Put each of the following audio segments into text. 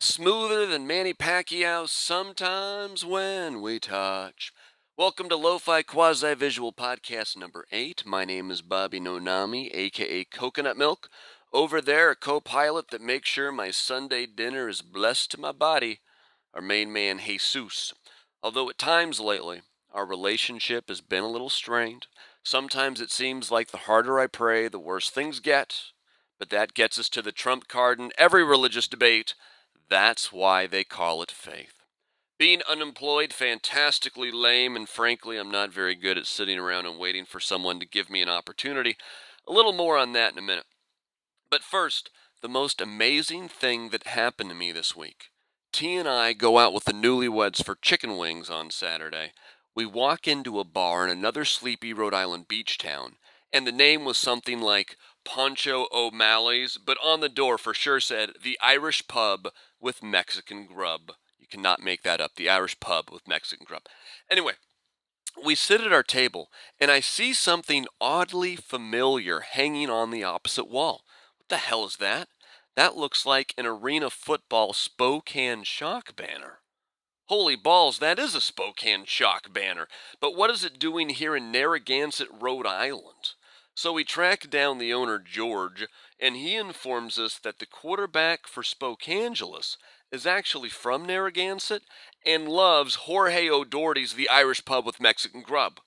Smoother than Manny Pacquiao sometimes when we touch. Welcome to Lo-Fi Quasi-Visual Podcast number 8. My name is Bobby Noname, aka Coconut Milk. Over there, a co-pilot that makes sure my Sunday dinner is blessed to my body, our main man Jesus. Although at times lately, our relationship has been a little strained. Sometimes it seems like the harder I pray, the worse things get. But that gets us to the trump card in every religious debate. That's why they call it faith. Being unemployed, fantastically lame, and frankly, I'm not very good at sitting around and waiting for someone to give me an opportunity. A little more on that in a minute. But first, the most amazing thing that happened to me this week. T and I go out with the newlyweds for chicken wings on Saturday. We walk into a bar in another sleepy Rhode Island beach town, and the name was something like Poncho O'Malley's, but on the door for sure said the Irish Pub with Mexican Grub. You cannot make that up, the Irish Pub with Mexican Grub. Anyway, we sit at our table, and I see something oddly familiar hanging on the opposite wall. What the hell is that? That looks like an Arena Football Spokane Shock banner. Holy balls, that is a Spokane Shock banner. But what is it doing here in Narragansett, Rhode Island? So we track down the owner, George, and he informs us that the quarterback for Spokangelis is actually from Narragansett and loves Jorge O'Doherty's The Irish Pub with Mexican Grub.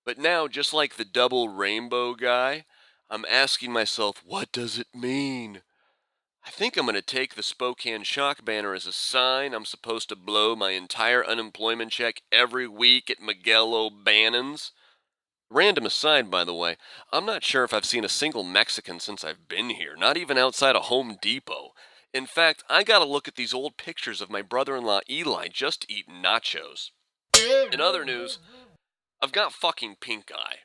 But now, just like the double rainbow guy, I'm asking myself, what does it mean? I think I'm going to take the Spokane Shock banner as a sign I'm supposed to blow my entire unemployment check every week at Miguel O'Bannon's. Random aside, by the way, I'm not sure if I've seen a single Mexican since I've been here, not even outside of Home Depot. In fact, I gotta look at these old pictures of my brother-in-law Eli just eating nachos. In other news, I've got fucking pink eye.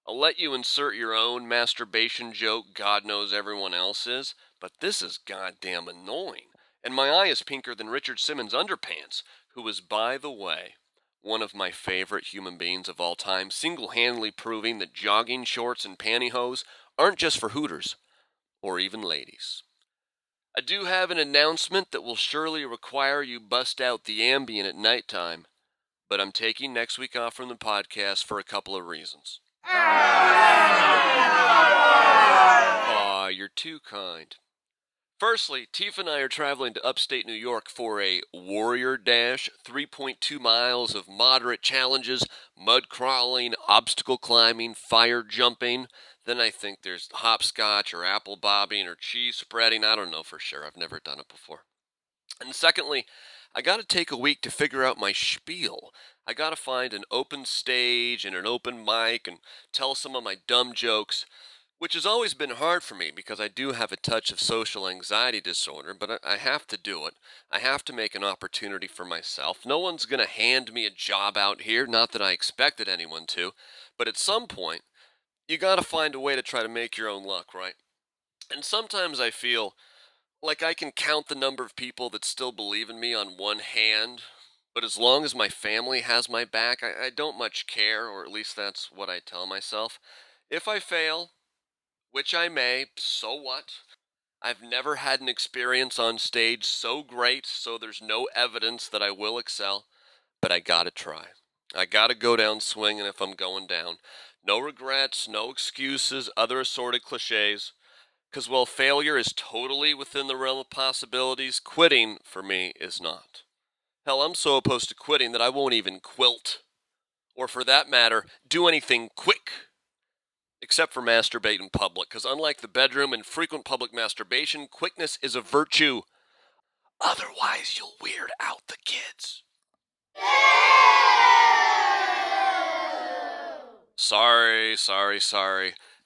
I'll let you insert your own masturbation joke, God knows everyone else is, but this is goddamn annoying. And my eye is pinker than Richard Simmons' underpants, who is, by the way, one of my favorite human beings of all time, single-handedly proving that jogging shorts and pantyhose aren't just for hooters, or even ladies. I do have an announcement that will surely require you bust out the Ambien at nighttime, but I'm taking next week off from the podcast for a couple of reasons. Aw, you're too kind. Firstly, Tifa and I are traveling to upstate New York for a Warrior Dash, 3.2 miles of moderate challenges, mud crawling, obstacle climbing, fire jumping. Then I think there's hopscotch or apple bobbing or cheese spreading. I don't know for sure. I've never done it before. And secondly, I got to take a week to figure out my spiel. I got to find an open stage and an open mic and tell some of my dumb jokes, which has always been hard for me because I do have a touch of social anxiety disorder, but I have to do it. I have to make an opportunity for myself. No one's going to hand me a job out here, not that I expected anyone to, but at some point, you got to find a way to try to make your own luck, right? And sometimes I feel like I can count the number of people that still believe in me on one hand, but as long as my family has my back, I don't much care, or at least that's what I tell myself. If I fail, which I may, so what? I've never had an experience on stage so great, so there's no evidence that I will excel, but I gotta try. I gotta go down swinging if I'm going down. No regrets, no excuses, other assorted cliches. Because while failure is totally within the realm of possibilities, quitting, for me, is not. Hell, I'm so opposed to quitting that I won't even quilt. Or for that matter, do anything quick. Except for masturbate in public, because unlike the bedroom and frequent public masturbation, quickness is a virtue. Otherwise, you'll weird out the kids. Sorry.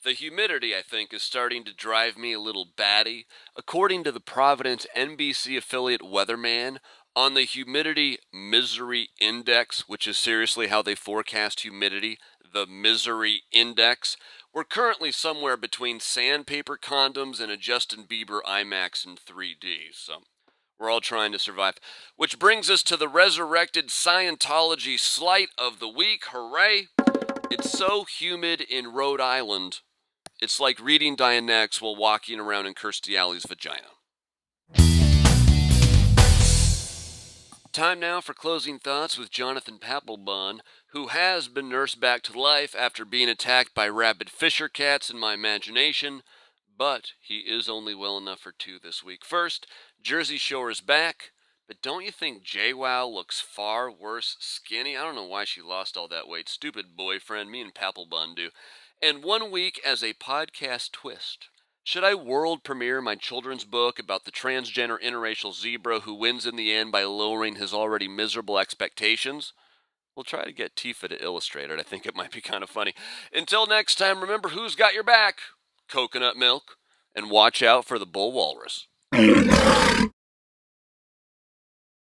The humidity, I think, is starting to drive me a little batty. According to the Providence NBC affiliate Weatherman, on the Humidity Misery Index, which is seriously how they forecast humidity, the Misery Index, we're currently somewhere between sandpaper condoms and a Justin Bieber IMAX in 3D, so we're all trying to survive. Which brings us to the resurrected Scientology slight of the week. Hooray! It's so humid in Rhode Island, it's like reading Dianetics while walking around in Kirstie Alley's vagina. Time now for closing thoughts with Jonathan Papelbon, who has been nursed back to life after being attacked by rabid fisher cats in my imagination, but he is only well enough for two this week. First, Jersey Shore is back, but don't you think JWoww looks far worse skinny? I don't know why she lost all that weight. Stupid boyfriend, me and Papelbon do. And 1 week as a podcast twist. Should I world premiere my children's book about the transgender interracial zebra who wins in the end by lowering his already miserable expectations? We'll try to get Tifa to illustrate it. I think it might be kind of funny. Until next time, remember who's got your back? Coconut milk. And watch out for the bull walrus.